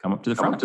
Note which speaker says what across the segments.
Speaker 1: come up to the front.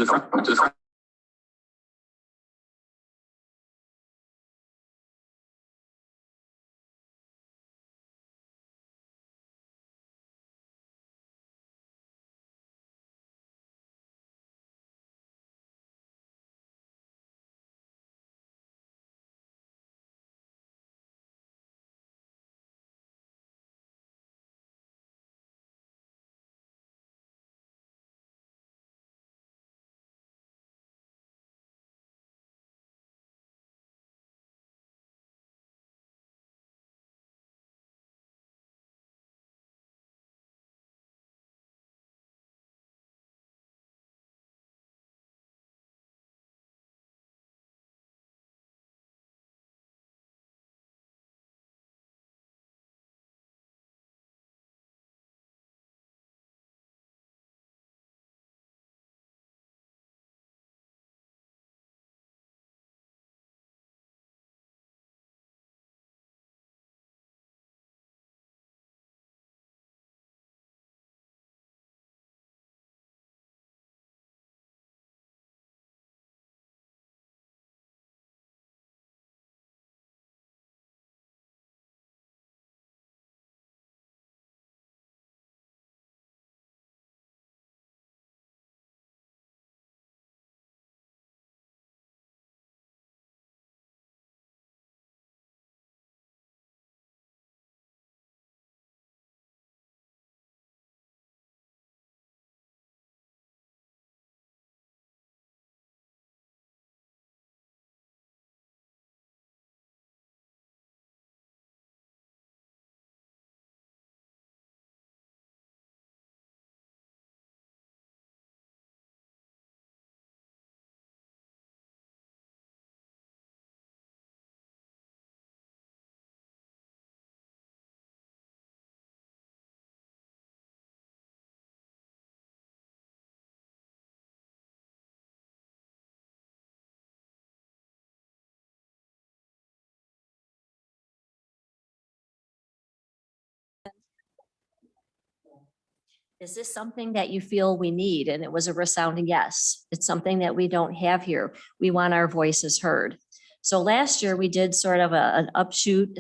Speaker 2: Is this something that you feel we need? And it was a resounding yes. It's something that we don't have here. We want our voices heard. So last year we did sort of an upshoot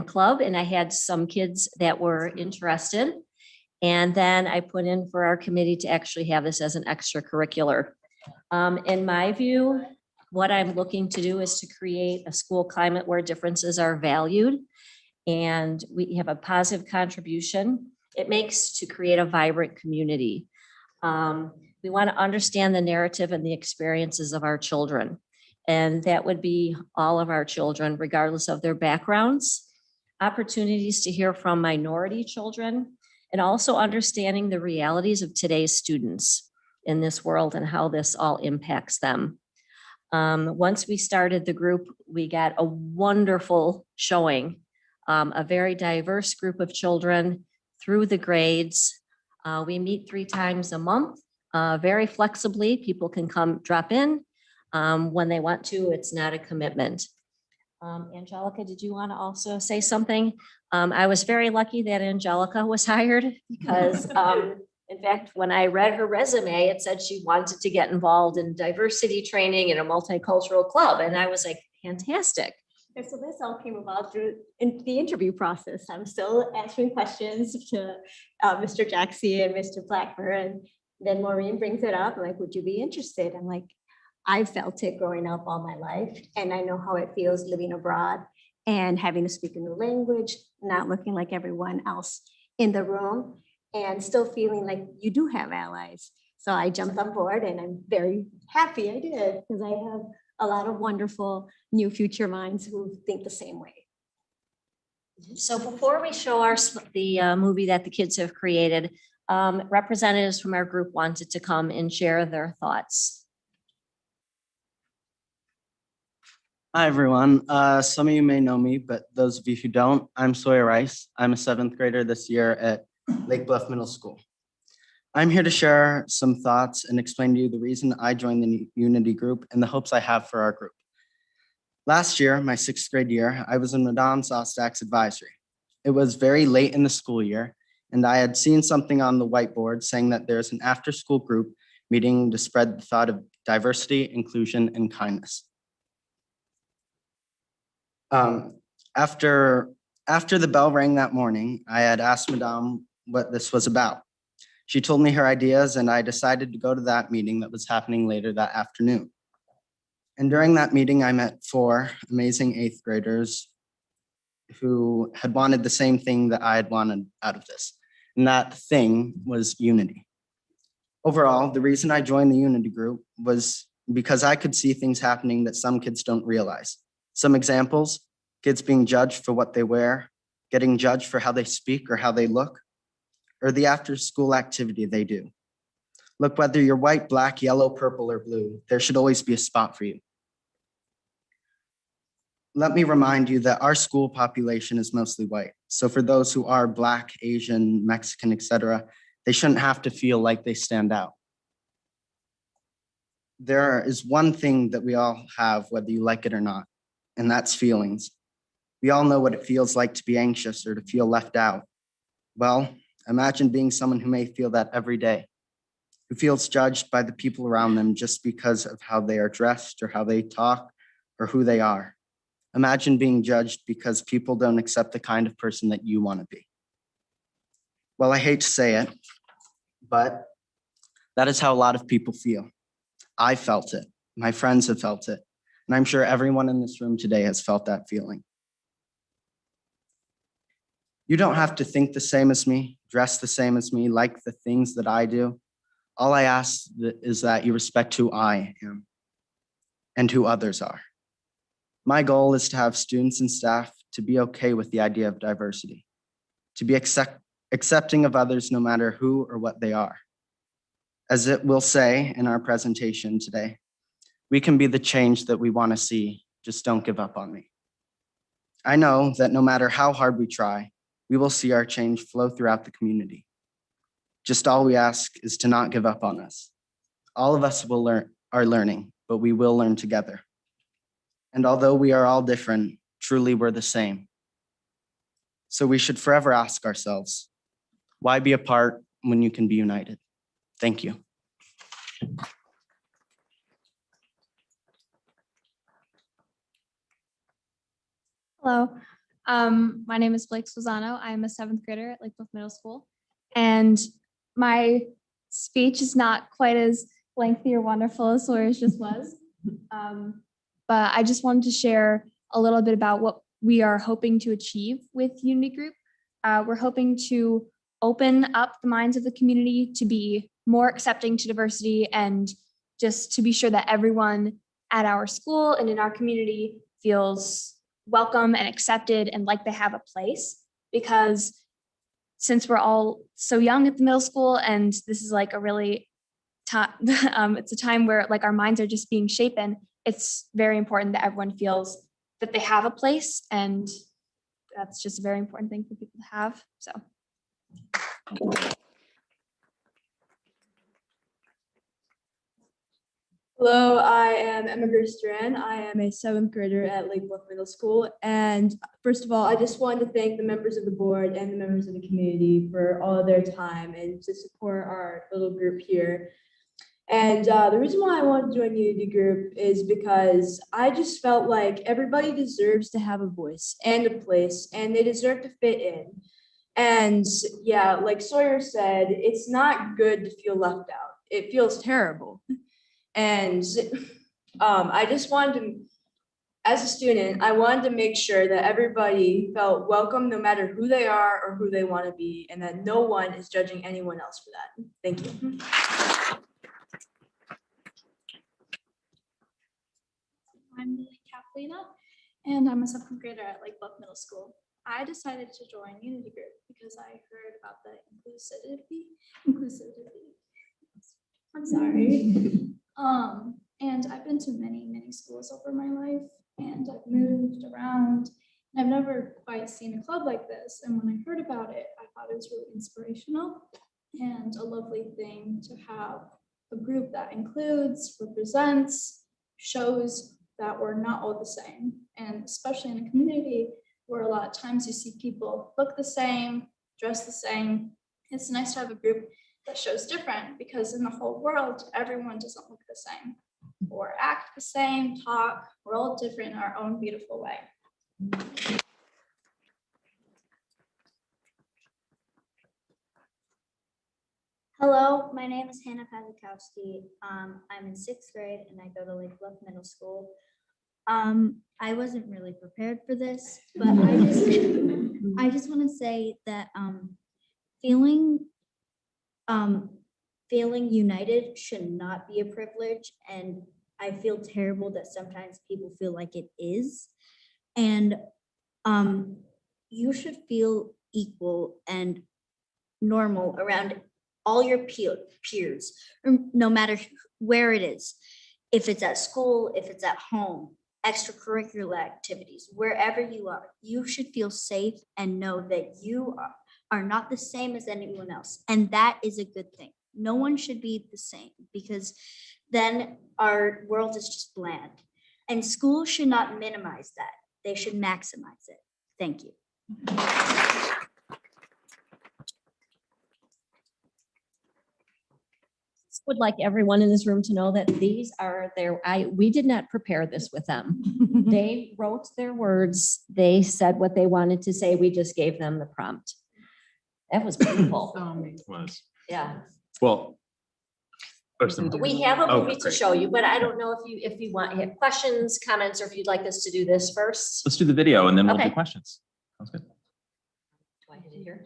Speaker 2: club, and I had some kids that were interested. And then I put in for our committee to actually have this as an extracurricular. In my view, what I'm looking to do is to create a school climate where differences are valued and we have a positive contribution. It makes to create a vibrant community. We want to understand the narrative and the experiences of our children. And that would be all of our children, regardless of their backgrounds, opportunities to hear from minority children, and also understanding the realities of today's students in this world and how this all impacts them. Once we started the group, we got a wonderful showing, a very diverse group of children through the grades. We meet 3 times a month, very flexibly. People can come drop in when they want to. It's not a commitment. Angelica, did you want to also say something? I was very lucky that Angelica was hired because in fact, when I read her resume, it said she wanted to get involved in diversity training in a multicultural club. And I was like, fantastic.
Speaker 3: And so this all came about through the interview process. I'm still answering questions to Mr. Jackson and Mr. Blackburn. And then Maureen brings it up, like, would you be interested? I'm like, I felt it growing up all my life. And I know how it feels living abroad and having to speak a new language, not looking like everyone else in the room, and still feeling like you do have allies. So I jumped on board and I'm very happy I did, because I have a lot of wonderful new future minds who think the same way.
Speaker 2: So before we show the movie that the kids have created, representatives from our group wanted to come and share their thoughts.
Speaker 4: Hi, everyone. Some of you may know me, but those of you who don't, I'm Sawyer Rice. I'm a 7th grader this year at Lake Bluff Middle School. I'm here to share some thoughts and explain to you the reason I joined the Unity group and the hopes I have for our group. Last year, my 6th grade year, I was in Madame Sostak's advisory. It was very late in the school year, and I had seen something on the whiteboard saying that there's an after-school group meeting to spread the thought of diversity, inclusion, and kindness. After the bell rang that morning, I had asked Madame what this was about. She told me her ideas, and I decided to go to that meeting that was happening later that afternoon. And during that meeting, I met 4 amazing 8th graders who had wanted the same thing that I had wanted out of this. And that thing was unity. Overall, the reason I joined the unity group was because I could see things happening that some kids don't realize. Some examples: kids being judged for what they wear, getting judged for how they speak or how they look, or the after-school activity they do. Look, whether you're white, black, yellow, purple, or blue, there should always be a spot for you. Let me remind you that our school population is mostly white. So for those who are Black, Asian, Mexican, etc., they shouldn't have to feel like they stand out. There is one thing that we all have, whether you like it or not, and that's feelings. We all know what it feels like to be anxious or to feel left out. Well, imagine being someone who may feel that every day, who feels judged by the people around them just because of how they are dressed or how they talk or who they are. Imagine being judged because people don't accept the kind of person that you want to be. Well, I hate to say it, but that is how a lot of people feel. I felt it. My friends have felt it. And I'm sure everyone in this room today has felt that feeling. You don't have to think the same as me, dress the same as me, like the things that I do. All I ask is that you respect who I am and who others are. My goal is to have students and staff to be okay with the idea of diversity, to be accepting of others no matter who or what they are. As it will say in our presentation today, we can be the change that we want to see, just don't give up on me. I know that no matter how hard we try, we will see our change flow throughout the community. Just all we ask is to not give up on us. All of us are learning, but we will learn together. And although we are all different, truly we're the same. So we should forever ask ourselves, why be apart when you can be united? Thank you.
Speaker 5: Hello, my name is Blake Swazzano. I am a 7th grader at Lake Bluff Middle School. And my speech is not quite as lengthy or wonderful as Sawyer's just was. But I just wanted to share a little bit about what we are hoping to achieve with Unity Group. We're hoping to open up the minds of the community to be more accepting to diversity and just to be sure that everyone at our school and in our community feels welcome and accepted and like they have a place. Because since we're all so young at the middle school and this is like a really it's a time where like our minds are just being shapen, it's very important that everyone feels that they have a place, and that's just a very important thing for people to have. So.
Speaker 6: Hello, I am Emma Grace Duran. I am a 7th grader at Lake Bluff Middle School. And first of all, I just wanted to thank the members of the board and the members of the community for all of their time and to support our little group here. And the reason why I wanted to join Unity Group is because I just felt like everybody deserves to have a voice and a place, and they deserve to fit in. And yeah, like Sawyer said, it's not good to feel left out. It feels terrible. And I just wanted to, as a student, I wanted to make sure that everybody felt welcome no matter who they are or who they want to be, and that no one is judging anyone else for that. Thank you.
Speaker 5: I'm Kathleen, and I'm a 7th grader at Lake Bluff Middle School. I decided to join Unity Group because I heard about the inclusivity. I'm sorry. And I've been to many schools over my life, and I've moved around, and I've never quite seen a club like this. And when I heard about it, I thought it was really inspirational and a lovely thing to have a group that includes, represents, shows that we're not all the same. And especially in a community where a lot of times you see people look the same, dress the same, it's nice to have a group
Speaker 7: that show's different because in the whole world, everyone doesn't look the same or act the same, talk. We're all different in our own beautiful way.
Speaker 8: Hello, my name is Hannah Pazikowski. I'm in 6th grade and I go to Lake Bluff Middle School. I wasn't really prepared for this, but I just want to say that feeling united should not be a privilege, and I feel terrible that sometimes people feel like it is. And you should feel equal and normal around all your peers, no matter where it is. If it's at school, if it's at home, extracurricular activities, wherever you are, you should feel safe and know that you are not the same as anyone else. And that is a good thing. No one should be the same, because then our world is just bland. And schools should not minimize that. They should maximize it. Thank you.
Speaker 2: Would like everyone in this room to know that these are we did not prepare this with them. They wrote their words. They said what they wanted to say. We just gave them the prompt. That was beautiful.
Speaker 1: Was.
Speaker 2: Yeah.
Speaker 1: Well. First of all-
Speaker 2: We have a
Speaker 1: Oh,
Speaker 2: movie to
Speaker 1: great.
Speaker 2: show you, but I don't know if you have questions, comments, or if you'd like us to do this first.
Speaker 1: Let's do the video and then we'll
Speaker 2: Okay.
Speaker 1: do questions. Sounds good.
Speaker 2: Do I hit it here?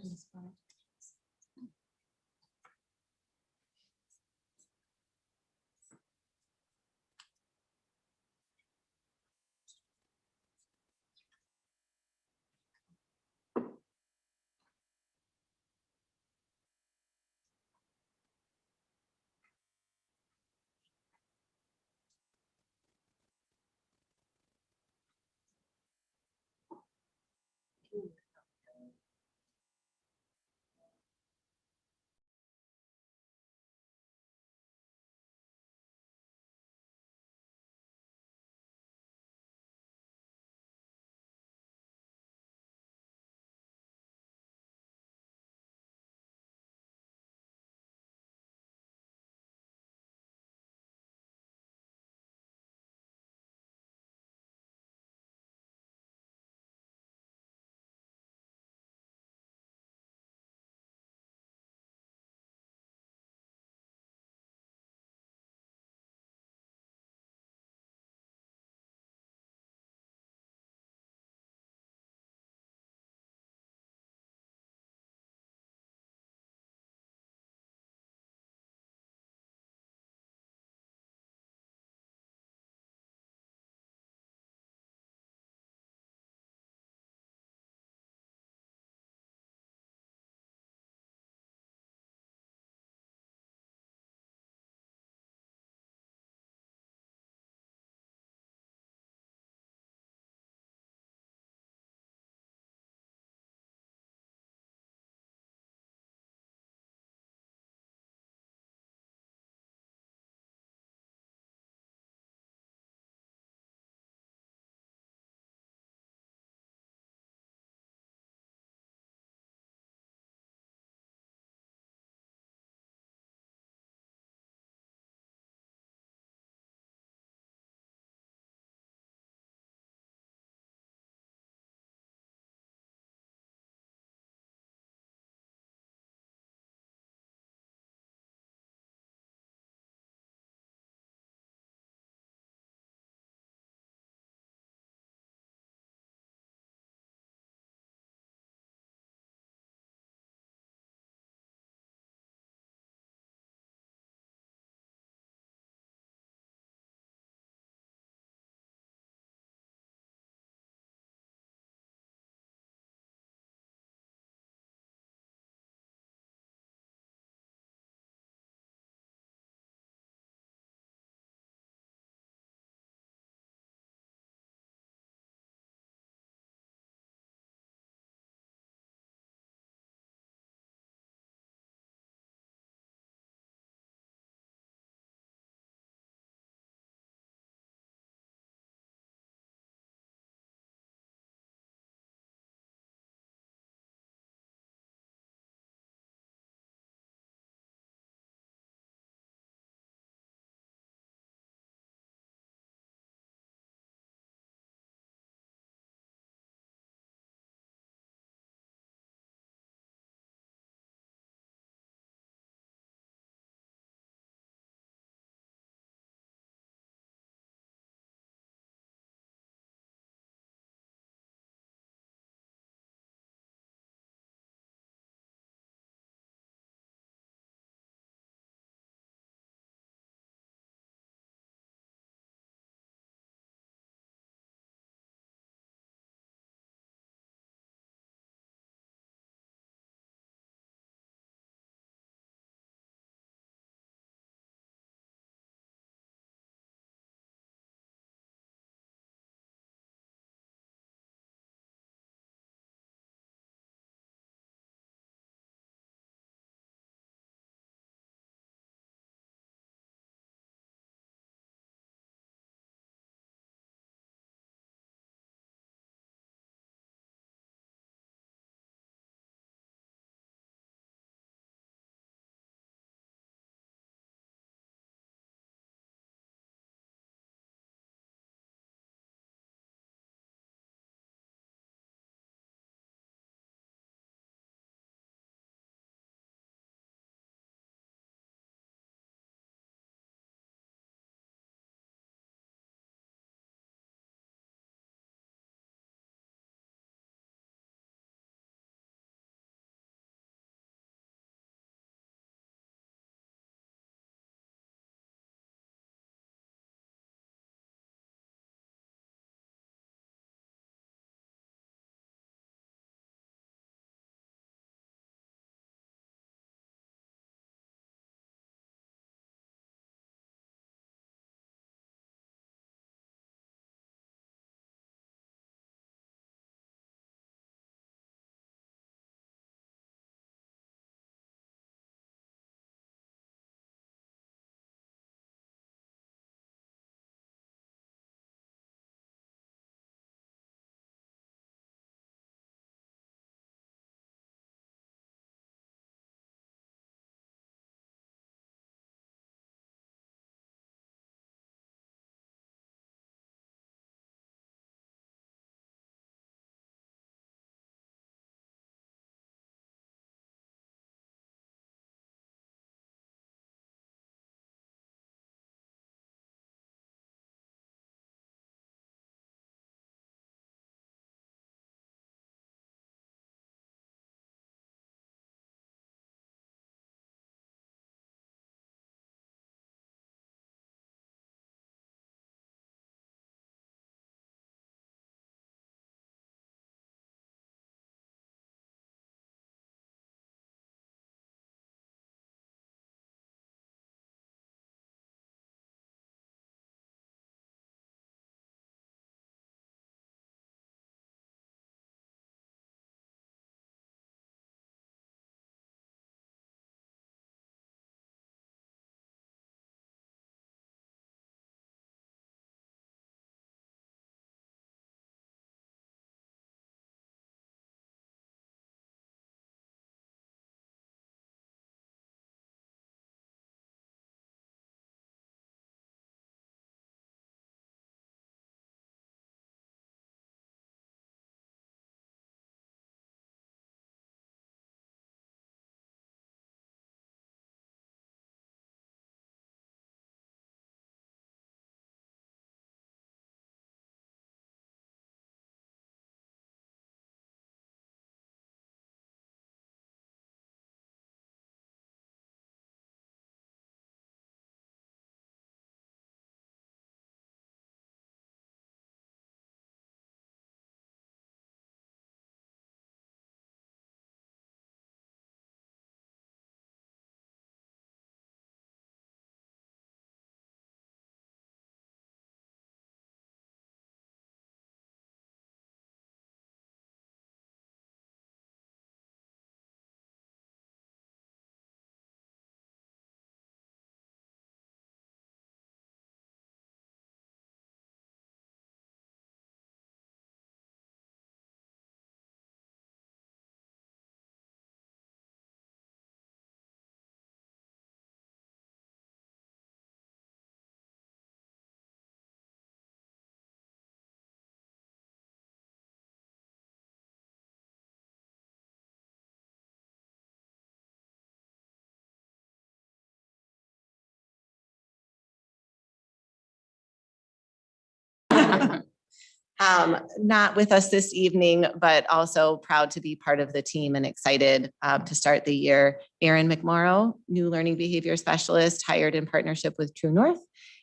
Speaker 9: Not with us this evening, but also proud to be part of the team and excited to start the year. Erin McMorrow, new learning behavior specialist, hired in partnership with True North,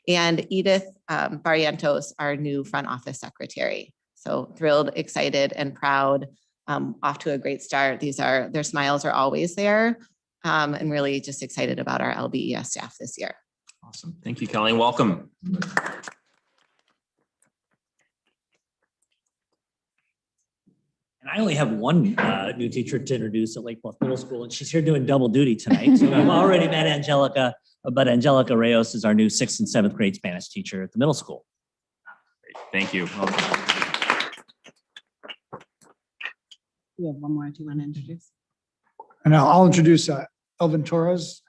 Speaker 9: and Edith Barrientos, our new front office secretary. So thrilled, excited, and proud. Off to a great start. Their smiles are always there, and really just excited about our LBES staff this year.
Speaker 1: Awesome. Thank you, Kelly, and welcome.
Speaker 10: And I only have one new teacher to introduce at Lake Bluff Middle School, and she's here doing double duty tonight. So I've already met Angelica, but Angelica Reyes is our new 6th and 7th grade Spanish teacher at the middle school.
Speaker 1: Great. Thank you.
Speaker 11: We have one more. Do you want to introduce?
Speaker 12: And I'll introduce Elvin Torres.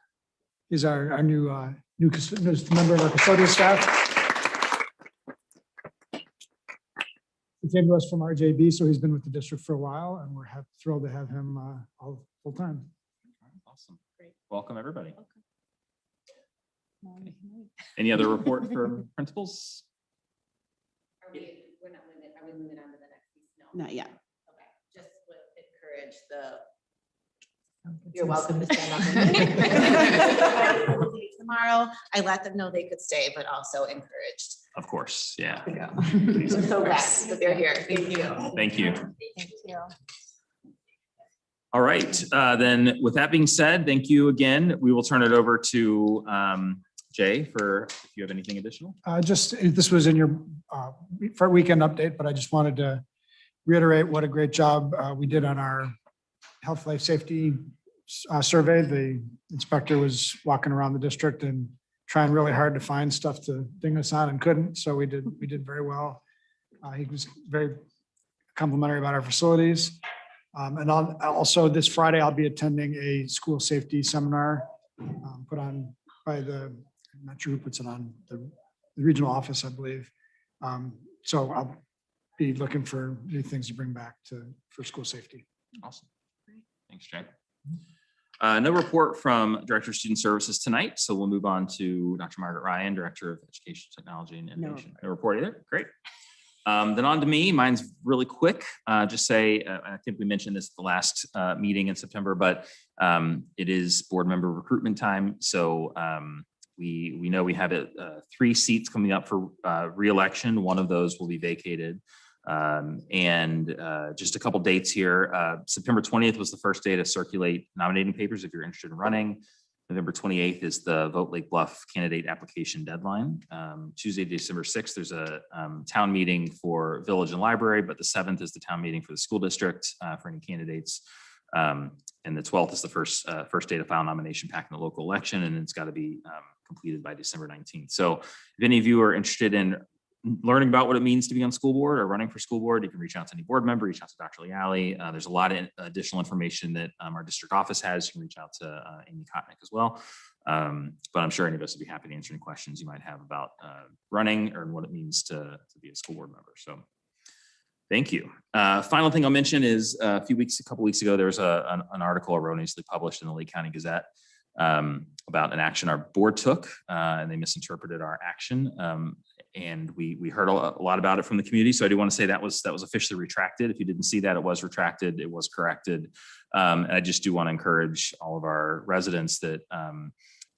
Speaker 12: He's our newest member of our custodial staff. He came to us from RJB, so he's been with the district for a while, and we're thrilled to have him all full time.
Speaker 1: Awesome. Great. Welcome, everybody. Okay. Any other report from principals?
Speaker 9: Are we moving on to the next piece? No.
Speaker 11: Not yet.
Speaker 9: Okay. Just would encourage you're welcome to stand up. Tomorrow, I let them know they could stay, but also encouraged.
Speaker 1: Of course, yeah.
Speaker 9: I'm so glad that they're here. Thank you.
Speaker 1: Thank you.
Speaker 5: Thank you.
Speaker 1: All right, then with that being said, thank you again. We will turn it over to Jay for if you have anything additional.
Speaker 12: This was in your for weekend update, but I just wanted to reiterate what a great job we did on our health, life, safety survey. The inspector was walking around the district and trying really hard to find stuff to ding us on and couldn't. So we did very well. He was very complimentary about our facilities. And also this Friday, I'll be attending a school safety seminar put on by I'm not sure who puts it on, the regional office, I believe. So I'll be looking for new things to bring back for school safety.
Speaker 1: Awesome. Thanks, Jay. No report from Director of Student Services tonight, so we'll move on to Dr. Margaret Ryan, Director of Education, Technology, and Innovation. No report either. Great. Then on to me. Mine's really quick. Just say, I think we mentioned this at the last meeting in September, but it is board member recruitment time. So we know we have 3 seats coming up for re-election. One of those will be vacated. Just a couple dates here. September 20th was the first day to circulate nominating papers if you're interested in running. November 28th is the Vote Lake Bluff candidate application deadline. Tuesday, December 6th, there's a town meeting for Village and Library, but the 7th is the town meeting for the school district for any candidates. And the 12th is the first day to file nomination pack in the local election, and it's got to be completed by December 19th. So if any of you are interested in learning about what it means to be on school board or running for school board, you can reach out to any board member, reach out to Dr. Leali. There's a lot of additional information that our district office has. You can reach out to Amy Kotnick as well. But I'm sure any of us would be happy to answer any questions you might have about running or what it means to be a school board member. So thank you. Final thing I'll mention is a couple weeks ago, there was an article erroneously published in the Lake County Gazette about an action our board took, and they misinterpreted our action. And we heard a lot about it from the community. So I do want to say that was officially retracted. If you didn't see that, it was retracted, it was corrected. And I just do want to encourage all of our residents that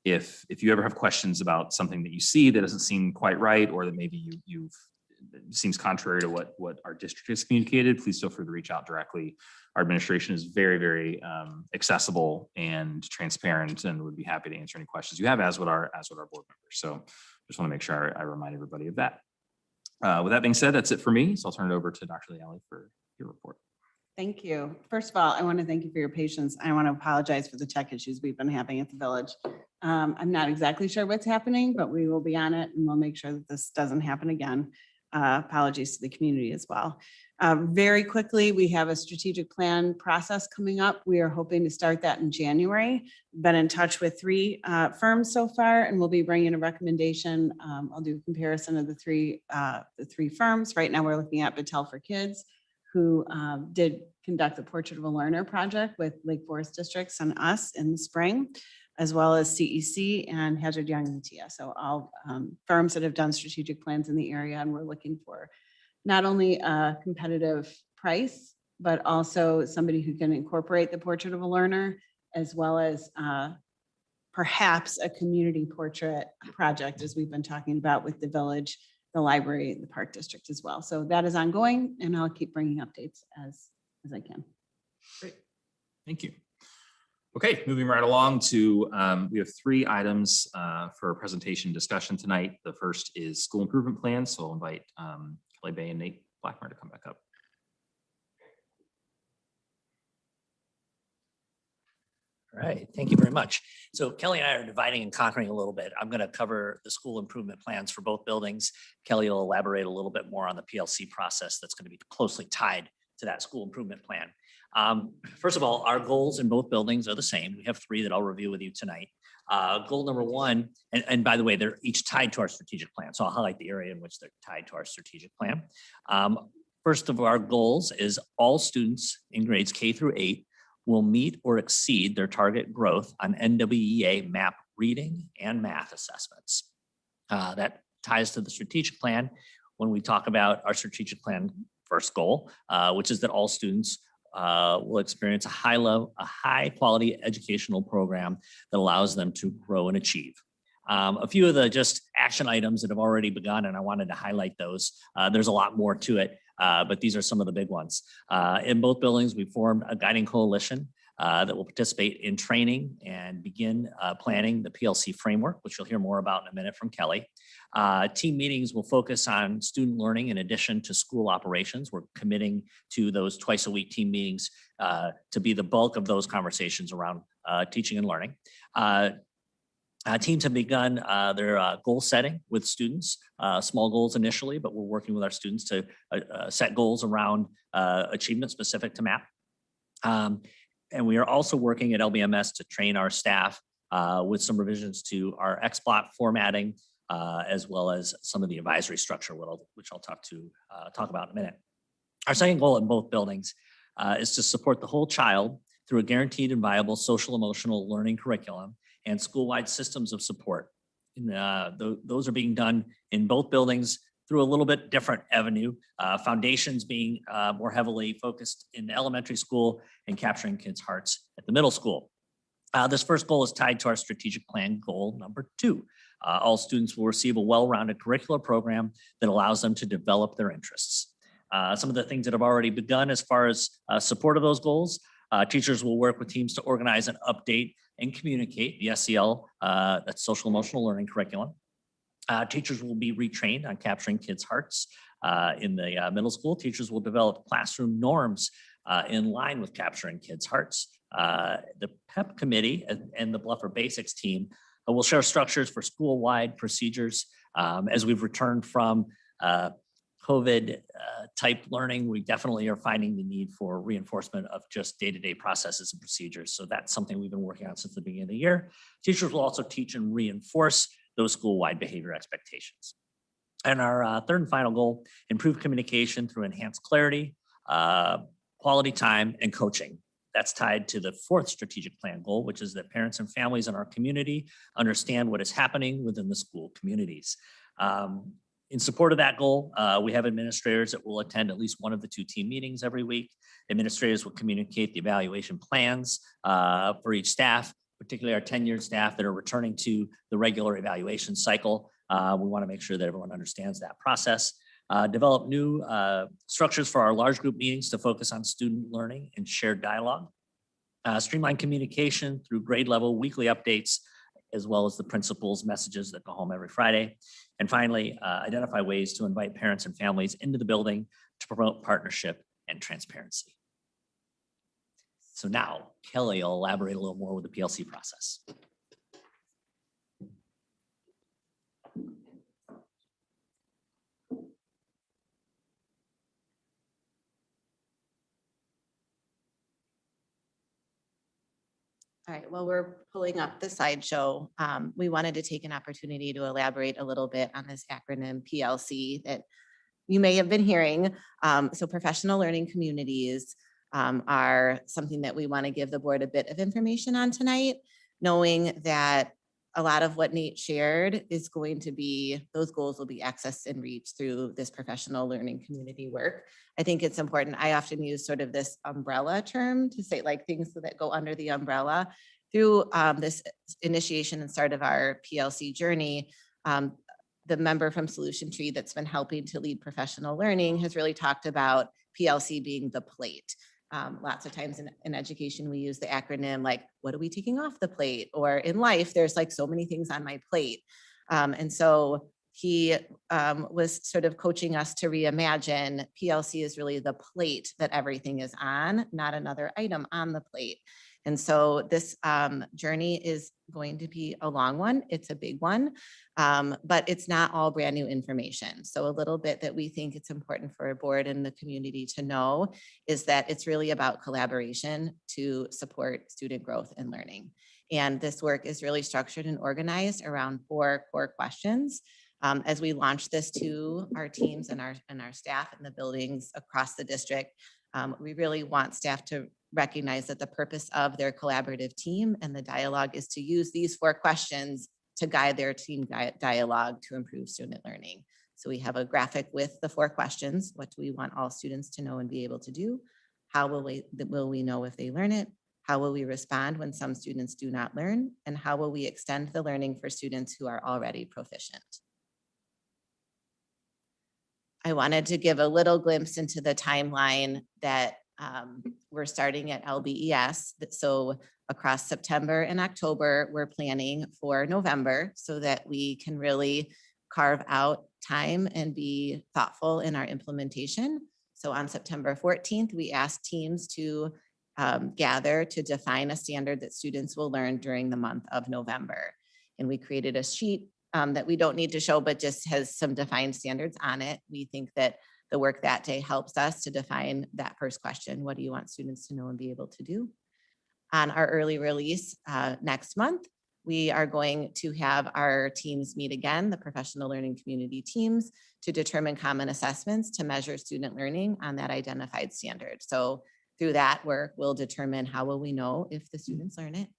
Speaker 1: if you ever have questions about something that you see that doesn't seem quite right, or that maybe you've seems contrary to what our district has communicated, please feel free to reach out directly. Our administration is very, very accessible and transparent, and would be happy to answer any questions you have, as would our board members. So just want to make sure I remind everybody of that. With that being said, that's it for me. So I'll turn it over to Dr. Leali for your report.
Speaker 11: Thank you. First of all, I want to thank you for your patience. I want to apologize for the tech issues we've been having at the village. I'm not exactly sure what's happening, but we will be on it, and we'll make sure that this doesn't happen again. Apologies to the community as well. Very quickly, we have a strategic plan process coming up. We are hoping to start that in January. Been in touch with 3 firms so far, and we'll be bringing a recommendation. I'll do a comparison of the three firms. Right now, we're looking at Battelle for Kids, who did conduct the Portrait of a Learner project with Lake Forest Districts and us in the spring, as well as CEC and Hazard Young and Tia. So all firms that have done strategic plans in the area, and we're looking for not only a competitive price, but also somebody who can incorporate the portrait of a learner, as well as perhaps a community portrait project, as we've been talking about with the village, the library, the park district as well. So that is ongoing, and I'll keep bringing updates as I can.
Speaker 1: Great, thank you. Okay, moving right along to, we have 3 items for presentation discussion tonight. The first is school improvement plans. So I'll invite Kelly Bay and Nate Blackmer to come back up.
Speaker 10: All right, thank you very much. So Kelly and I are dividing and conquering a little bit. I'm going to cover the school improvement plans for both buildings. Kelly will elaborate a little bit more on the PLC process that's going to be closely tied to that school improvement plan. First of all, our goals in both buildings are the same. We have 3 that I'll review with you tonight. Goal number 1, and by the way, they're each tied to our strategic plan. So I'll highlight the area in which they're tied to our strategic plan. First of our goals is all students in grades K through 8 will meet or exceed their target growth on NWEA MAP reading and math assessments. That ties to the strategic plan when we talk about our strategic plan first goal, which is that all students will experience a high quality educational program that allows them to grow and achieve. A few of the just action items that have already begun, and I wanted to highlight those. There's a lot more to it, but these are some of the big ones. In both buildings, we formed a guiding coalition that will participate in training and begin planning the PLC framework, which you'll hear more about in a minute from Kelly. Team meetings will focus on student learning in addition to school operations. We're committing to those twice a week team meetings to be the bulk of those conversations around teaching and learning. Teams have begun their goal setting with students, small goals initially, but we're working with our students to set goals around achievement specific to MAP. And we are also working at LBMS to train our staff with some revisions to our XBLOT formatting, as well as some of the advisory structure, which I'll talk about in a minute. Our second goal in both buildings is to support the whole child through a guaranteed and viable social emotional learning curriculum and school-wide systems of support. Those are being done in both buildings through a little bit different avenue. Foundations being more heavily focused in the elementary school and capturing kids' hearts at the middle school. This first goal is tied to our strategic plan goal number 2. All students will receive a well-rounded curricular program that allows them to develop their interests. Some of the things that have already begun as far as support of those goals, teachers will work with teams to organize and update and communicate the SEL, that's social emotional learning curriculum. Teachers will be retrained on capturing kids' hearts. In the middle school, teachers will develop classroom norms in line with capturing kids' hearts. The PEP committee and the Bluffer Basics team will share structures for school-wide procedures. As we've returned from COVID type learning, we definitely are finding the need for reinforcement of just day-to-day processes and procedures. So that's something we've been working on since the beginning of the year. Teachers will also teach and reinforce those school-wide behavior expectations. And our third and final goal, improve communication through enhanced clarity, quality time, and coaching. That's tied to the 4th strategic plan goal, which is that parents and families in our community understand what is happening within the school communities. In support of that goal, we have administrators that will attend at least one of the 2 team meetings every week. Administrators will communicate the evaluation plans for each staff, particularly our tenured staff that are returning to the regular evaluation cycle. We want to make sure that everyone understands that process. Develop new structures for our large group meetings to focus on student learning and shared dialogue. Streamline communication through grade level weekly updates, as well as the principals' messages that go home every Friday. And finally, identify ways to invite parents and families into the building to promote partnership and transparency. So now Kelly will elaborate a little more with the PLC process.
Speaker 9: All right, well, we're pulling up the slideshow. We wanted to take an opportunity to elaborate a little bit on this acronym PLC that you may have been hearing. So professional learning communities are something that we want to give the board a bit of information on tonight, knowing that a lot of what Nate shared is going to be, those goals will be accessed and reached through this professional learning community work. I think it's important. I often use sort of this umbrella term to say like things that go under the umbrella. Through this initiation and start of our PLC journey, the member from Solution Tree that's been helping to lead professional learning has really talked about PLC being the plate. Lots of times in education, we use the acronym like, what are we taking off the plate? Or in life, there's like so many things on my plate. And so he was sort of coaching us to reimagine PLC is really the plate that everything is on, not another item on the plate. And so this journey is going to be a long one. It's a big one, but it's not all brand new information. So a little bit that we think it's important for a board and the community to know is that it's really about collaboration to support student growth and learning. And this work is really structured and organized around 4 core questions. As we launch this to our teams and our staff in the buildings across the district, we really want staff to recognize that the purpose of their collaborative team and the dialogue is to use these 4 questions to guide their team dialogue to improve student learning. So we have a graphic with the 4 questions. What do we want all students to know and be able to do? How will we know if they learn it? How will we respond when some students do not learn? And how will we extend the learning for students who are already proficient? I wanted to give a little glimpse into the timeline that we're starting at LBES. So across September and October, we're planning for November so that we can really carve out time and be thoughtful in our implementation. So on September 14th, we asked teams to gather to define a standard that students will learn during the month of November. And we created a sheet that we don't need to show, but just has some defined standards on it. We think that the work that day helps us to define that first question. What do you want students to know and be able to do? On our early release next month, we are going to have our teams meet again, the professional learning community teams, to determine common assessments to measure student learning on that identified standard. So through that work, we'll determine how will we know if the students learn it.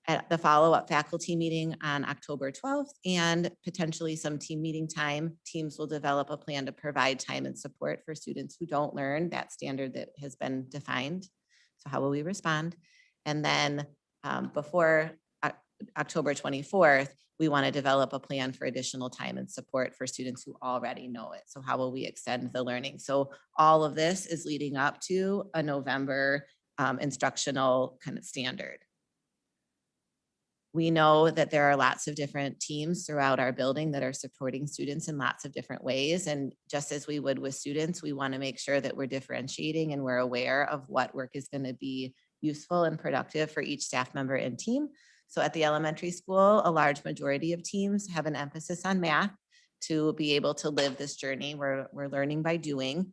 Speaker 9: At the follow-up faculty meeting on October 12th and potentially some team meeting time, teams will develop a plan to provide time and support for students who don't learn that standard that has been defined. So how will we respond? And then before October 24th, we want to develop a plan for additional time and support for students who already know it. So how will we extend the learning? So all of this is leading up to a November instructional kind of standard. We know that there are lots of different teams throughout our building that are supporting students in lots of different ways. And just as we would with students, we want to make sure that we're differentiating and we're aware of what work is going to be useful and productive for each staff member and team. So at the elementary school, a large majority of teams have an emphasis on math to be able to live this journey. We're learning by doing.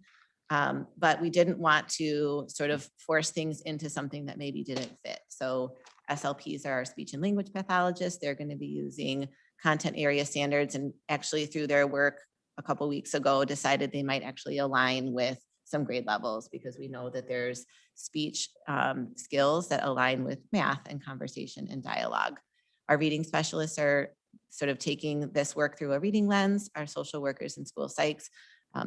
Speaker 9: But we didn't want to sort of force things into something that maybe didn't fit. So SLPs are our speech and language pathologists. They're going to be using content area standards, and actually through their work a couple of weeks ago decided they might actually align with some grade levels because we know that there's speech skills that align with math and conversation and dialogue. Our reading specialists are sort of taking this work through a reading lens. Our social workers and school psychs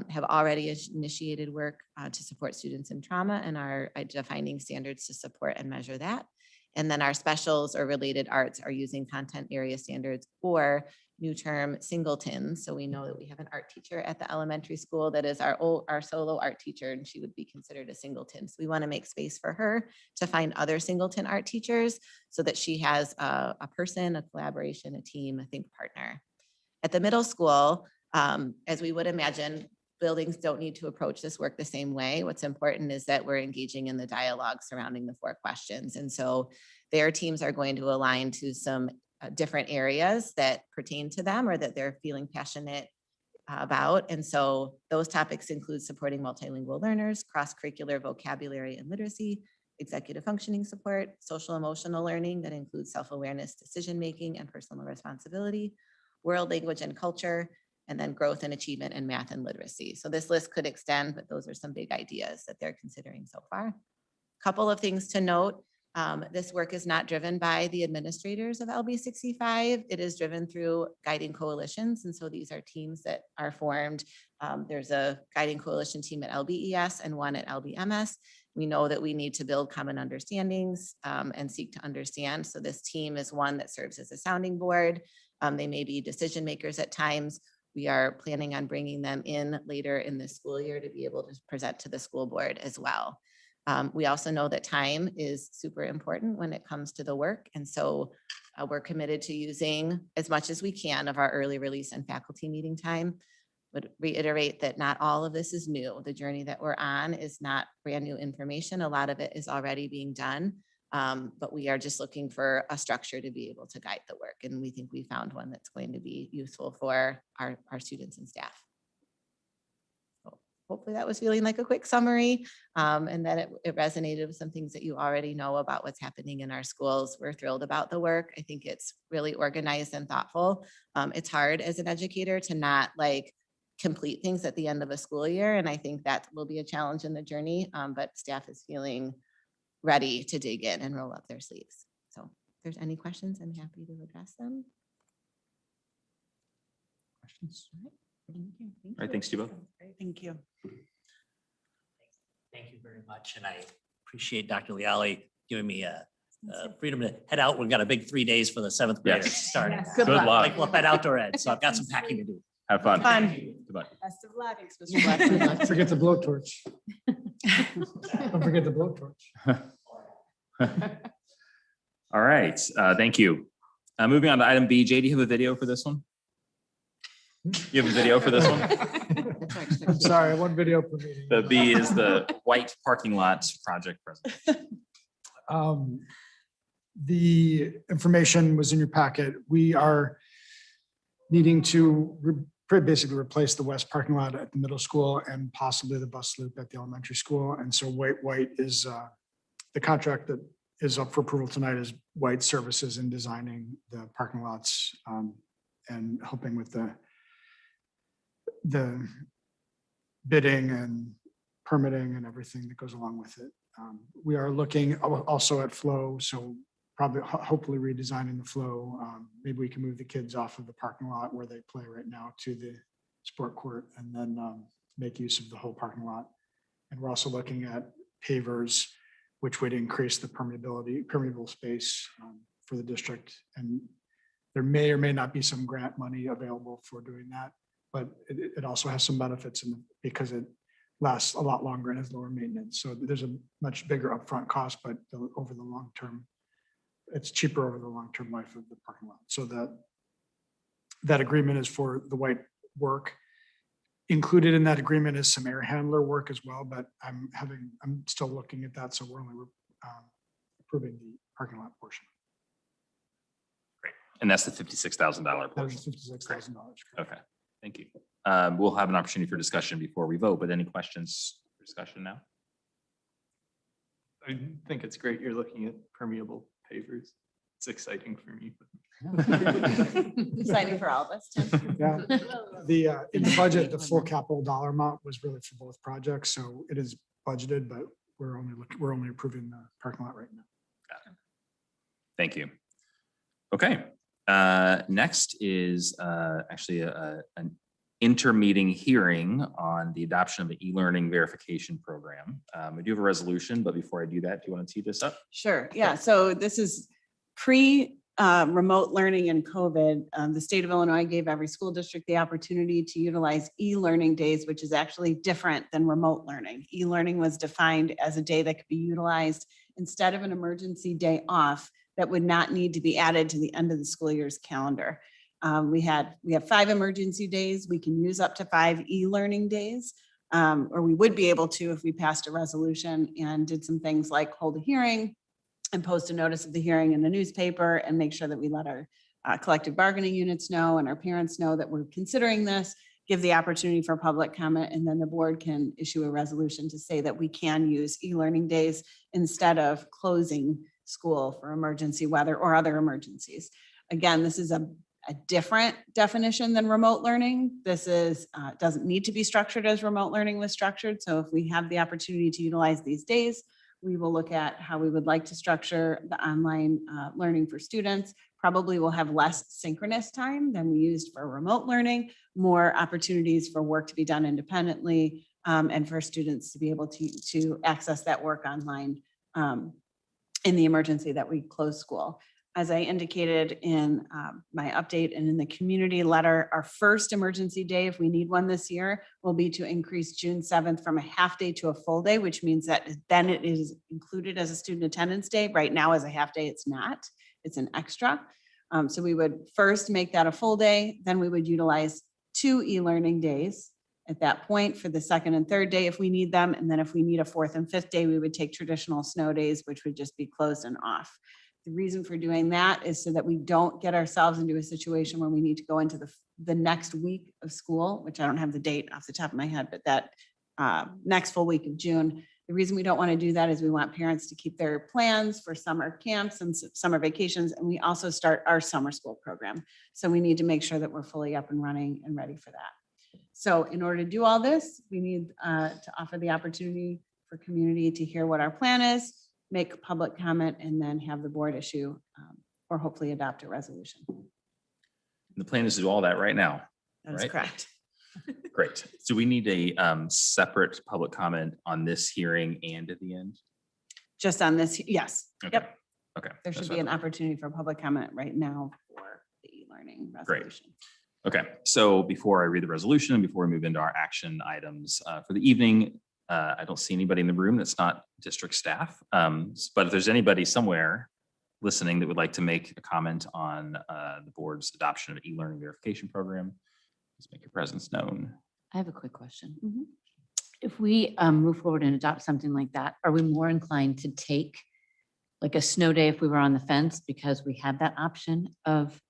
Speaker 9: have already initiated work to support students in trauma and are defining standards to support and measure that. And then our specials or related arts are using content area standards or new term singletons. So we know that we have an art teacher at the elementary school that is our solo art teacher, and she would be considered a singleton. So we want to make space for her to find other singleton art teachers so that she has a person, a collaboration, a team, a think partner. At the middle school, as we would imagine, buildings don't need to approach this work the same way. What's important is that we're engaging in the dialogue surrounding the 4 questions. And so their teams are going to align to some different areas that pertain to them or that they're feeling passionate about. And so those topics include supporting multilingual learners, cross-curricular vocabulary and literacy, executive functioning support, social emotional learning that includes self-awareness, decision-making, and personal responsibility, world language and culture, and then growth and achievement in math and literacy. So this list could extend, but those are some big ideas that they're considering so far. Couple of things to note. This work is not driven by the administrators of LB 65. It is driven through guiding coalitions. And so these are teams that are formed. There's a guiding coalition team at LBES and one at LBMS. We know that we need to build common understandings and seek to understand. So this team is one that serves as a sounding board. They may be decision makers at times. We are planning on bringing them in later in the school year to be able to present to the school board as well. We also know that time is super important when it comes to the work. And so we're committed to using as much as we can of our early release and faculty meeting time. Would reiterate that not all of this is new. The journey that we're on is not brand new information. A lot of it is already being done, but we are just looking for a structure to be able to guide the work. And we think we found one that's going to be useful for our students and staff. Hopefully that was feeling like a quick summary and that it resonated with some things that you already know about what's happening in our schools. We're thrilled about the work. I think it's really organized and thoughtful. It's hard as an educator to not like complete things at the end of a school year. And I think that will be a challenge in the journey, but staff is feeling ready to dig in and roll up their sleeves. So if there's any questions, I'm happy to address them.
Speaker 1: Questions?
Speaker 9: All
Speaker 1: right, thanks to you both.
Speaker 11: Thank you.
Speaker 10: Thank you very much. And I appreciate Dr. Leali giving me freedom to head out. We've got a big 3 days for the 7th graders
Speaker 1: Yes.
Speaker 10: starting.
Speaker 11: Yes.
Speaker 1: Good luck.
Speaker 10: Like Bluff Outdoor Ed. So I've got some packing to do.
Speaker 1: Have fun.
Speaker 11: Fun.
Speaker 1: Goodbye.
Speaker 11: Best of luck. Mr. Blackburn.
Speaker 12: Don't forget the blowtorch. Don't forget the blowtorch.
Speaker 1: All right, thank you. Moving on to item B. Jay, do you have a video for this one? You have a video for this one?
Speaker 12: I'm sorry, one video per meeting.
Speaker 1: The B is the white parking lot project presentation.
Speaker 12: The information was in your packet. We are needing to basically replace the west parking lot at the middle school and possibly the bus loop at the elementary school. And so White is the contract that is up for approval tonight is White Services in designing the parking lots and helping with the bidding and permitting and everything that goes along with it. We are looking also at flow, so probably hopefully redesigning the flow. Maybe we can move the kids off of the parking lot where they play right now to the sport court and then make use of the whole parking lot. And we're also looking at pavers, which would increase the permeable space for the district. And there may or may not be some grant money available for doing that, but it also has some benefits because it lasts a lot longer and has lower maintenance. So there's a much bigger upfront cost, but over the long term, it's cheaper over the long-term life of the parking lot. So that agreement is for the White work. Included in that agreement is some air handler work as well, but I'm still looking at that. So we're only approving the parking lot portion.
Speaker 1: Great. And that's the $56,000
Speaker 12: That was
Speaker 1: portion.
Speaker 12: $56,000.
Speaker 1: Okay, thank you. We'll have an opportunity for discussion before we vote, but any questions for discussion now?
Speaker 13: I think it's great you're looking at permeable pavers. It's exciting for me.
Speaker 11: Exciting for all of us, Tim.
Speaker 12: Yeah, in the budget, the full capital dollar amount was really for both projects. So it is budgeted, but we're only approving the parking lot right now.
Speaker 1: Got it. Thank you. Okay, next is actually an intermeeting hearing on the adoption of the e-learning verification program. We do have a resolution, but before I do that, do you want to tee this up?
Speaker 11: Sure. Yeah. So this is pre-remote learning and COVID. The state of Illinois gave every school district the opportunity to utilize e-learning days, which is actually different than remote learning. E-learning was defined as a day that could be utilized instead of an emergency day off that would not need to be added to the end of the school year's calendar. We have 5 emergency days. We can use up to 5 e-learning days, or we would be able to if we passed a resolution and did some things like hold a hearing and post a notice of the hearing in the newspaper and make sure that we let our collective bargaining units know and our parents know that we're considering this, give the opportunity for public comment, and then the board can issue a resolution to say that we can use e-learning days instead of closing school for emergency weather or other emergencies. Again, this is a different definition than remote learning. This is doesn't need to be structured as remote learning was structured. So if we have the opportunity to utilize these days, we will look at how we would like to structure the online learning for students. Probably will have less synchronous time than we used for remote learning, more opportunities for work to be done independently, and for students to be able to access that work online in the emergency that we close school. As I indicated in my update and in the community letter, our first emergency day, if we need one this year, will be to increase June 7th from a half day to a full day, which means that then it is included as a student attendance day. Right now as a half day, it's not, it's an extra. So we would first make that a full day, then we would utilize 2 e-learning days at that point for the second and third day if we need them. And then if we need a 4th and 5th day, we would take traditional snow days, which would just be closed and off. The reason for doing that is so that we don't get ourselves into a situation where we need to go into the next week of school, which I don't have the date off the top of my head, but that next full week of June. The reason we don't want to do that is we want parents to keep their plans for summer camps and summer vacations. And we also start our summer school program. So we need to make sure that we're fully up and running and ready for that. So in order to do all this, we need to offer the opportunity for community to hear what our plan is, make public comment, and then have the board issue or hopefully adopt a resolution.
Speaker 1: The plan is to do all that right now.
Speaker 11: That's
Speaker 1: right?
Speaker 11: correct.
Speaker 1: Great. So we need a separate public comment on this hearing and at the end?
Speaker 11: Just on this, yes.
Speaker 1: Okay.
Speaker 11: Yep.
Speaker 1: Okay.
Speaker 11: There should be an opportunity for public comment right now for the e-learning resolution.
Speaker 1: Okay, so before I read the resolution and before we move into our action items for the evening, I don't see anybody in the room that's not district staff. But if there's anybody somewhere listening that would like to make a comment on the board's adoption of e-learning verification program, please make your presence known.
Speaker 14: I have a quick question.
Speaker 11: Mhm.
Speaker 14: If we move forward and adopt something like that, are we more inclined to take like a snow day if we were on the fence because we have that option of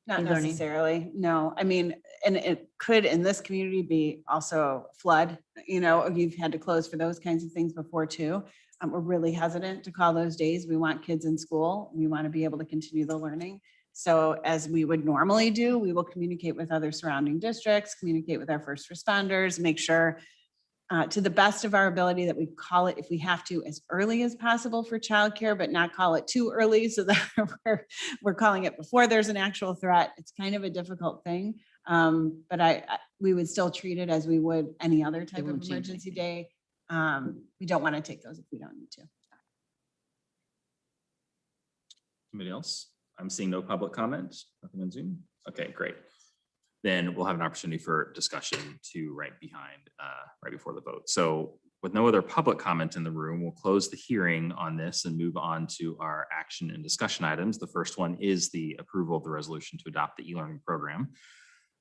Speaker 11: Not
Speaker 14: e-learning?
Speaker 11: necessarily, no. I mean, and it could in this community be also flood, you've had to close for those kinds of things before too. We're really hesitant to call those days. We want kids in school. We want to be able to continue the learning. So as we would normally do, we will communicate with other surrounding districts, communicate with our first responders, make sure to the best of our ability that we call it, if we have to, as early as possible for childcare, but not call it too early so that we're calling it before there's an actual threat. It's kind of a difficult thing. But we would still treat it as we would any other type of
Speaker 14: won't change
Speaker 11: emergency day. We don't want to take those if we don't need to.
Speaker 1: Anybody else? I'm seeing no public comment, nothing on Zoom. Okay, great. Then we'll have an opportunity for discussion to right before the vote. So with no other public comment in the room, we'll close the hearing on this and move on to our action and discussion items. The first one is the approval of the resolution to adopt the e-learning program.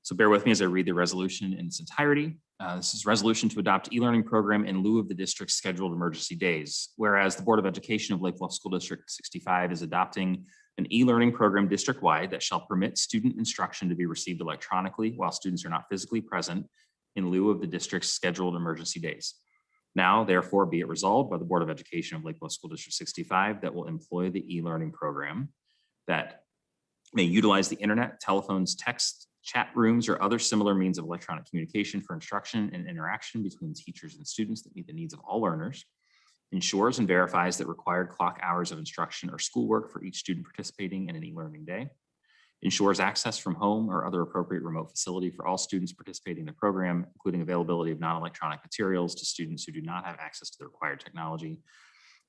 Speaker 1: So bear with me as I read the resolution in its entirety. This is a resolution to adopt e-learning program in lieu of the district's scheduled emergency days. Whereas the Board of Education of Lake Bluff School District 65 is adopting an e-learning program district-wide that shall permit student instruction to be received electronically while students are not physically present in lieu of the district's scheduled emergency days. Now, therefore, be it resolved by the Board of Education of Lake Bluff School District 65 that will employ the e-learning program that may utilize the internet, telephones, text, chat rooms, or other similar means of electronic communication for instruction and interaction between teachers and students that meet the needs of all learners, ensures and verifies that required clock hours of instruction or schoolwork for each student participating in an e-learning day, ensures access from home or other appropriate remote facility for all students participating in the program, including availability of non-electronic materials to students who do not have access to the required technology,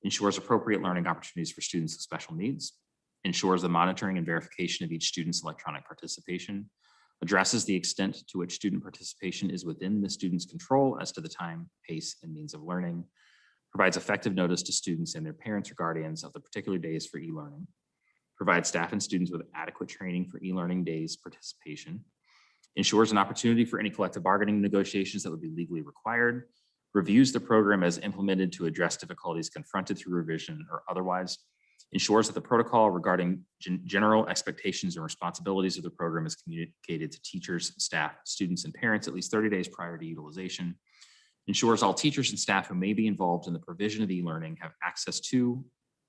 Speaker 1: ensures appropriate learning opportunities for students with special needs, ensures the monitoring and verification of each student's electronic participation, addresses the extent to which student participation is within the student's control as to the time, pace, and means of learning, provides effective notice to students and their parents or guardians of the particular days for e-learning, provides staff and students with adequate training for e-learning days participation, ensures an opportunity for any collective bargaining negotiations that would be legally required, reviews the program as implemented to address difficulties confronted through revision or otherwise, ensures that the protocol regarding general expectations and responsibilities of the program is communicated to teachers, staff, students, and parents at least 30 days prior to utilization, ensures all teachers and staff who may be involved in the provision of e-learning have access to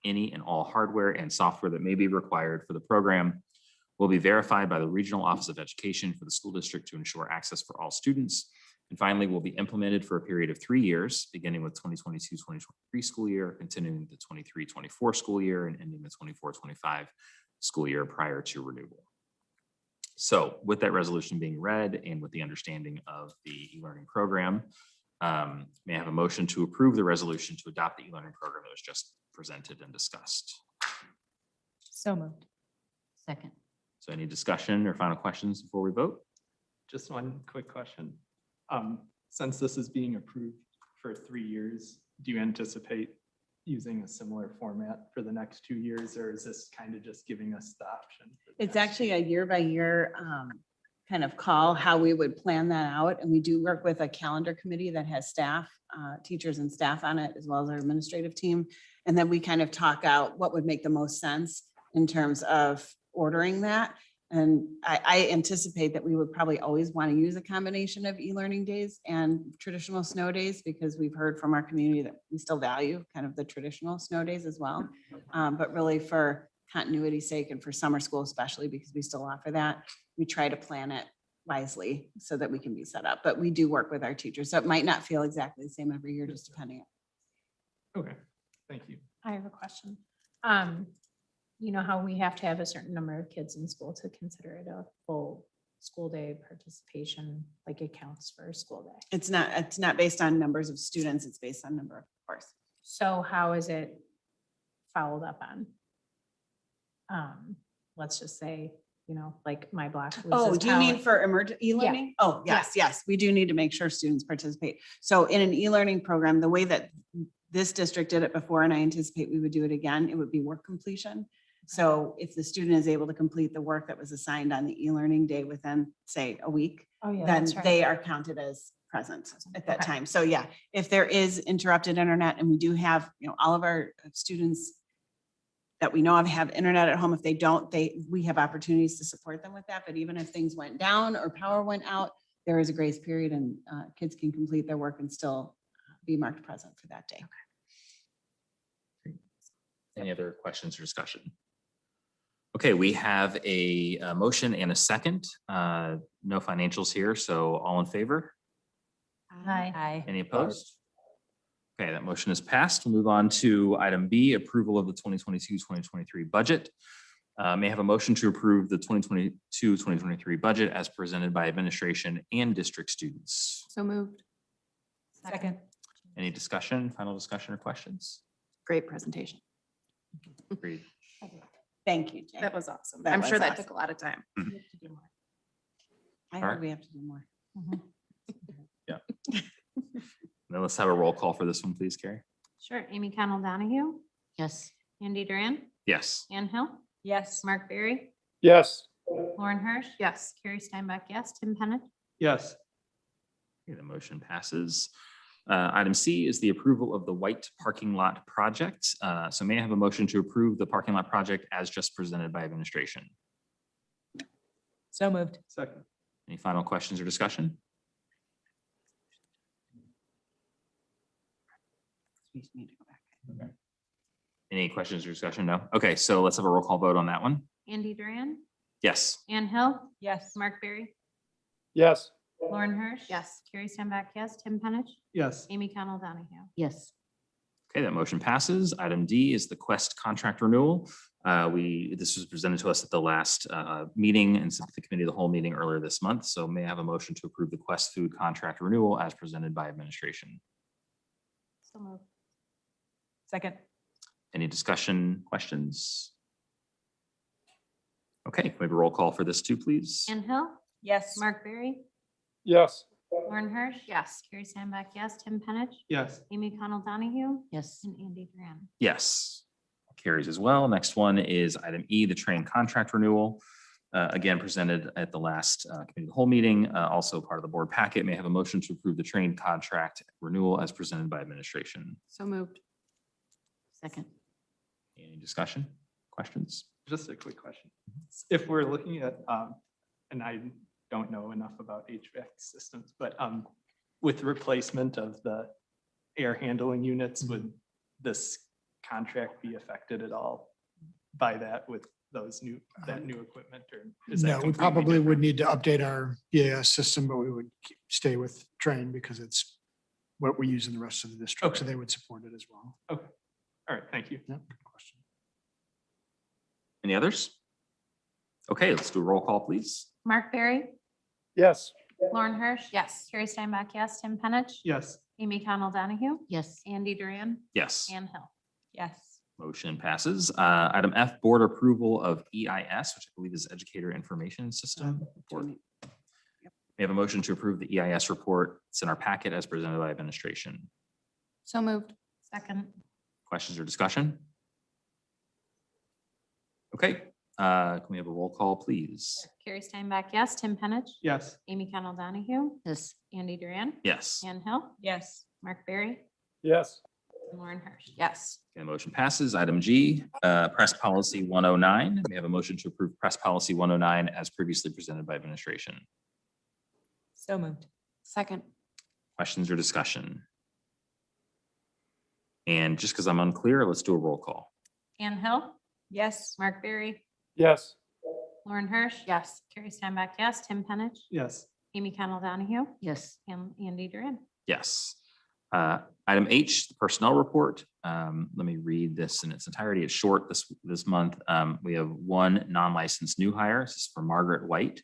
Speaker 1: any and all hardware and software that may be required for the program, will be verified by the Regional Office of Education for the school district to ensure access for all students, And finally, will be implemented for a period of 3 years, beginning with 2022-2023 school year, continuing the 23-24 school year, and ending the 24-25 school year prior to renewal. So with that resolution being read and with the understanding of the e-learning program, may I have a motion to approve the resolution to adopt the e-learning program that was just presented and discussed?
Speaker 14: So moved. Second.
Speaker 1: So any discussion or final questions before we vote?
Speaker 13: Just one quick question. Since this is being approved for 3 years, do you anticipate using a similar format for the next 2 years, or is this kind of just giving us the option?
Speaker 11: It's actually a year by year kind of call, how we would plan that out. And we do work with a calendar committee that has staff, teachers and staff on it, as well as our administrative team. And then we kind of talk out what would make the most sense in terms of ordering that. And I anticipate that we would probably always want to use a combination of e-learning days and traditional snow days, because we've heard from our community that we still value kind of the traditional snow days as well. But really for continuity's sake and for summer school especially, because we still offer that, we try to plan it wisely so that we can be set up. But we do work with our teachers, so it might not feel exactly the same every year, just depending.
Speaker 13: Okay, thank you.
Speaker 15: I have a question. You know how we have to have a certain number of kids in school to consider it a full school day participation, like it counts for a school day?
Speaker 11: It's not based on numbers of students, it's based on number of course.
Speaker 15: So how is it followed up on? Let's just say, you know, like my block.
Speaker 11: Oh, do you mean for emergent e-learning? Oh, yes, we do need to make sure students participate. So in an e-learning program, the way that this district did it before, and I anticipate we would do it again, it would be work completion. So if the student is able to complete the work that was assigned on the e-learning day within, say, a week, then
Speaker 15: that's right.
Speaker 11: they are counted as present at that time. So yeah, if there is interrupted internet, and we do have, you know, all of our students that we know of have internet at home. If they don't, we have opportunities to support them with that. But even if things went down or power went out, there is a grace period, and kids can complete their work and still be marked present for that day.
Speaker 1: Any other questions or discussion? Okay, we have a motion and a second. No financials here, so all in favor?
Speaker 14: Aye.
Speaker 1: Any opposed? Okay, that motion is passed. We'll move on to item B, approval of the 2022-2023 budget. May I have a motion to approve the 2022-2023 budget as presented by administration and district students?
Speaker 15: So moved.
Speaker 14: Second.
Speaker 1: Any discussion, final discussion or questions?
Speaker 16: Great presentation.
Speaker 1: Agreed.
Speaker 11: Thank you, Jay.
Speaker 16: That was awesome.
Speaker 11: That
Speaker 16: I'm
Speaker 11: was
Speaker 16: sure that
Speaker 11: awesome.
Speaker 16: took a lot of time.
Speaker 11: I
Speaker 1: All
Speaker 11: heard
Speaker 1: right.
Speaker 11: we have to do more.
Speaker 1: Now let's have a roll call for this one, please, Carrie.
Speaker 15: Sure. Amy Connell Donahue,
Speaker 14: Yes.
Speaker 15: Andy Duran,
Speaker 1: Yes.
Speaker 15: Ann Hill,
Speaker 14: Yes.
Speaker 15: Mark Berry,
Speaker 12: Yes.
Speaker 15: Lauren Hirsch.
Speaker 16: Yes.
Speaker 15: Carrie Steinbach, yes. Tim Pennett.
Speaker 13: Yes,
Speaker 1: Okay, the motion passes. Item C is the approval of the white parking lot project. So may I have a motion to approve the parking lot project as just presented by administration?
Speaker 14: So moved.
Speaker 13: second.
Speaker 1: Any final questions or discussion?
Speaker 11: We just need to go back.
Speaker 1: Any questions or discussion? No? Okay, so let's have a roll call vote on that one.
Speaker 15: Andy Duran,
Speaker 1: Yes.
Speaker 15: Ann Hill,
Speaker 14: Yes.
Speaker 15: Mark Berry,
Speaker 12: Yes.
Speaker 15: Lauren Hirsch.
Speaker 16: Yes.
Speaker 15: Carrie Steinbach, yes. Tim Pennett.
Speaker 13: Yes,
Speaker 15: Amy Connell Donahue.
Speaker 14: Yes.
Speaker 1: Okay, that motion passes. Item D is the Quest contract renewal. This was presented to us at the last meeting and the committee of the whole meeting earlier this month. So may I have a motion to approve the Quest food contract renewal as presented by administration?
Speaker 15: So moved.
Speaker 14: Second.
Speaker 1: Any discussion, questions? Okay, can we have a roll call for this too, please?
Speaker 15: Ann Hill,
Speaker 14: Yes.
Speaker 15: Mark Berry,
Speaker 12: Yes.
Speaker 15: Lauren Hirsch.
Speaker 16: Yes.
Speaker 15: Carrie Steinbach, yes. Tim Pennett,
Speaker 13: yes,
Speaker 15: Amy Connell Donahue,
Speaker 14: Yes.
Speaker 15: and Andy Duran.
Speaker 1: Yes. Carries as well. Next one is item E, the train contract renewal. Again, presented at the last committee of the whole meeting, also part of the board packet. May I have a motion to approve the train contract renewal as presented by administration?
Speaker 16: So moved.
Speaker 14: Second.
Speaker 1: Any discussion, questions?
Speaker 13: just a quick question. If we're looking at, and I don't know enough about HVAC systems, but with replacement of the air handling units, would this contract be affected at all by that with that new equipment, or is that
Speaker 12: No, we
Speaker 13: completely
Speaker 12: probably would
Speaker 13: different?
Speaker 12: need to update our EAS system, but we would stay with Train because it's what we use in the rest of the district, so
Speaker 13: Okay.
Speaker 12: they would support it as well.
Speaker 13: Okay, all right, thank you.
Speaker 12: Yeah, good question.
Speaker 1: Any others? Okay, let's do a roll call, please.
Speaker 15: Mark Barry,
Speaker 12: Yes.
Speaker 15: Lauren Hirsch. Yes. Carrie Steinbach, yes. Tim Penich.
Speaker 13: Yes.
Speaker 15: Amy Connell Donahue,
Speaker 14: Yes.
Speaker 15: Andy Duran,
Speaker 1: Yes.
Speaker 15: Ann Hill.
Speaker 6: Yes.
Speaker 1: Motion passes. Item F, board approval of EIS, which I believe is Educator Information System report. We have a motion to approve the EIS report. It's in our packet as presented by administration.
Speaker 15: So moved. Second.
Speaker 1: Questions or discussion? Okay, can we have a roll call, please?
Speaker 15: Carrie Steinbach, yes. Tim Penich.
Speaker 13: Yes.
Speaker 15: Amy Connell Donahue,
Speaker 14: Yes.
Speaker 15: Andy Duran,
Speaker 1: Yes.
Speaker 15: Ann Hill,
Speaker 6: Yes.
Speaker 15: Mark Barry,
Speaker 12: Yes.
Speaker 15: and Lauren Hirsch. Yes.
Speaker 1: Okay, the motion passes. Item G, Press Policy 109. We have a motion to approve Press Policy 109 as previously presented by administration.
Speaker 6: So moved.
Speaker 15: Second.
Speaker 1: Questions or discussion? And just because I'm unclear, let's do a roll call.
Speaker 15: Ann Hill,
Speaker 6: Yes.
Speaker 15: Mark Barry,
Speaker 12: Yes.
Speaker 15: Lauren Hirsch. Yes. Carrie Steinbach, yes. Tim Penich,
Speaker 13: Yes.
Speaker 15: Amy Connell Donahue,
Speaker 14: Yes.
Speaker 15: and Andy Duran.
Speaker 1: Yes. Item H, the personnel report. Let me read this in its entirety. It's short this month. We have one non-licensed new hire. This is for Margaret White,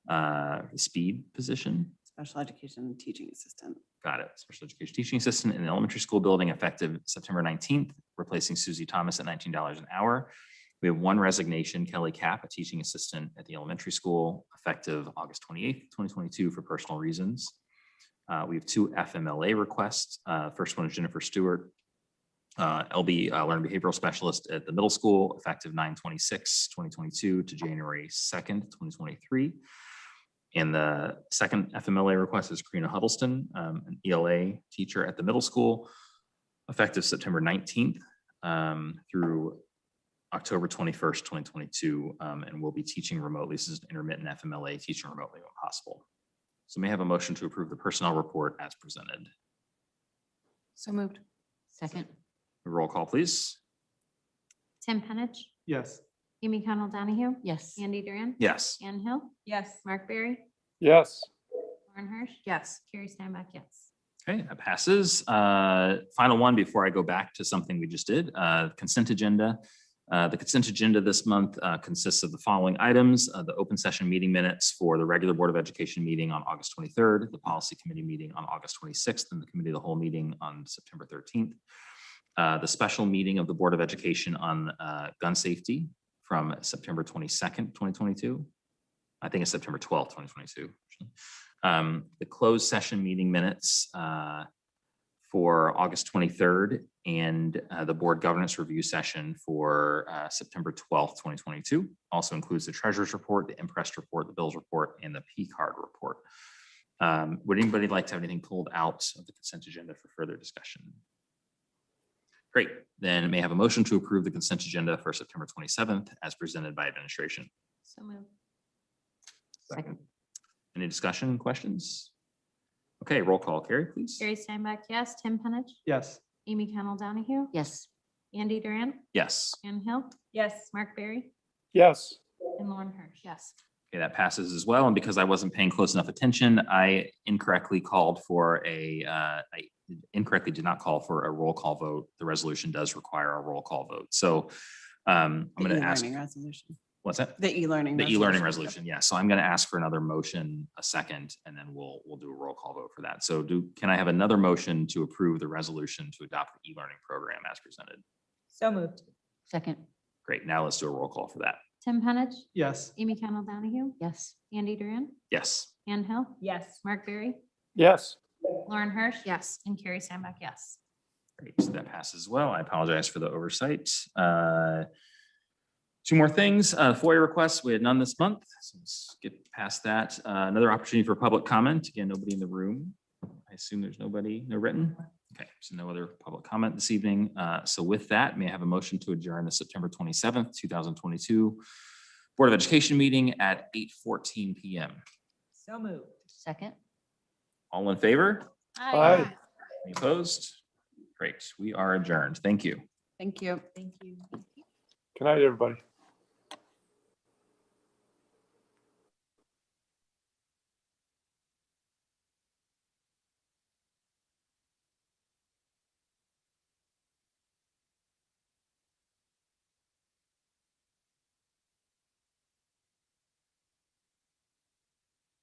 Speaker 1: the speed position.
Speaker 11: Special education teaching assistant.
Speaker 1: Got it. Special education teaching assistant in the elementary school building effective September 19th, replacing Susie Thomas at $19 an hour. We have one resignation, Kelly Cap, a teaching assistant at the elementary school, effective August 28th, 2022 for personal reasons. We have two FMLA requests. First one is Jennifer Stewart, LB, Learning Behavioral Specialist at the middle school, effective 9/26/2022 to January 2nd, 2023. And the second FMLA request is Karina Huddleston, an ELA teacher at the middle school, effective September 19th through October 21st, 2022, and will be teaching remotely. This is an intermittent FMLA, teaching remotely when possible. So may I have a motion to approve the personnel report as presented.
Speaker 15: So moved.
Speaker 14: Second.
Speaker 1: Roll call, please.
Speaker 15: Tim Penich,
Speaker 13: Yes.
Speaker 15: Amy Connell Donahue,
Speaker 14: Yes.
Speaker 15: Andy Duran,
Speaker 1: Yes.
Speaker 15: Ann Hill,
Speaker 6: Yes.
Speaker 15: Mark Barry,
Speaker 12: Yes.
Speaker 15: Lauren Hirsch. Yes. Carrie Steinbach, yes.
Speaker 1: Okay, that passes. Final one before I go back to something we just did, consent agenda. The consent agenda this month consists of the following items: the open session meeting minutes for the regular Board of Education meeting on August 23rd, the policy committee meeting on August 26th, and the committee of the whole meeting on September 13th. The special meeting of the Board of Education on gun safety from September 22nd, 2022. I think it's September 12th, 2022. The closed session meeting minutes for August 23rd and the board governance review session for September 12th, 2022. Also includes the treasurer's report, the impressed report, the bills report, and the P-card report. Would anybody like to have anything pulled out of the consent agenda for further discussion? Great, then may I have a motion to approve the consent agenda for September 27th as presented by administration.
Speaker 15: So moved.
Speaker 1: Second. Any discussion, questions? Okay, roll call, Carrie, please.
Speaker 15: Carrie Steinbach, yes. Tim Penich,
Speaker 13: Yes.
Speaker 15: Amy Connell Donahue,
Speaker 14: Yes.
Speaker 15: Andy Duran,
Speaker 1: Yes.
Speaker 15: Ann Hill,
Speaker 6: Yes.
Speaker 15: Mark Barry,
Speaker 12: Yes.
Speaker 15: and Lauren Hirsch. Yes.
Speaker 1: Okay, that passes as well. And because I wasn't paying close enough attention, I incorrectly called for I incorrectly did not call for a roll call vote. The resolution does require a roll call vote. So I'm
Speaker 11: The
Speaker 1: going to ask,
Speaker 11: e-learning resolution.
Speaker 1: what's that?
Speaker 11: The e-learning.
Speaker 1: The e-learning resolution, yeah. So I'm going to ask for another motion, a second, and then we'll do a roll call vote for that. So can I have another motion to approve the resolution to adopt the e-learning program as presented?
Speaker 6: So moved.
Speaker 14: Second.
Speaker 1: Great, now let's do a roll call for that.
Speaker 15: Tim Penich,
Speaker 13: Yes.
Speaker 15: Amy Connell Donahue,
Speaker 14: Yes.
Speaker 15: Andy Duran,
Speaker 1: Yes.
Speaker 15: Ann Hill,
Speaker 6: Yes.
Speaker 15: Mark Barry,
Speaker 12: Yes.
Speaker 15: Lauren Hirsch. Yes. And Carrie Steinbach, yes.
Speaker 1: Great, so that passes well. I apologize for the oversight. Two more things, FOIA requests, we had none this month, so let's get past that. Another opportunity for public comment. Again, nobody in the room. I assume there's nobody, no written. Okay, so no other public comment this evening. So with that, may I have a motion to adjourn the September 27th, 2022 Board of Education meeting at 8:14 p.m.
Speaker 6: So moved.
Speaker 14: Second.
Speaker 1: All in favor?
Speaker 12: Aye.
Speaker 1: Any opposed? Great, we are adjourned. Thank you.
Speaker 11: Thank you.
Speaker 6: Thank you.
Speaker 12: Good night, everybody.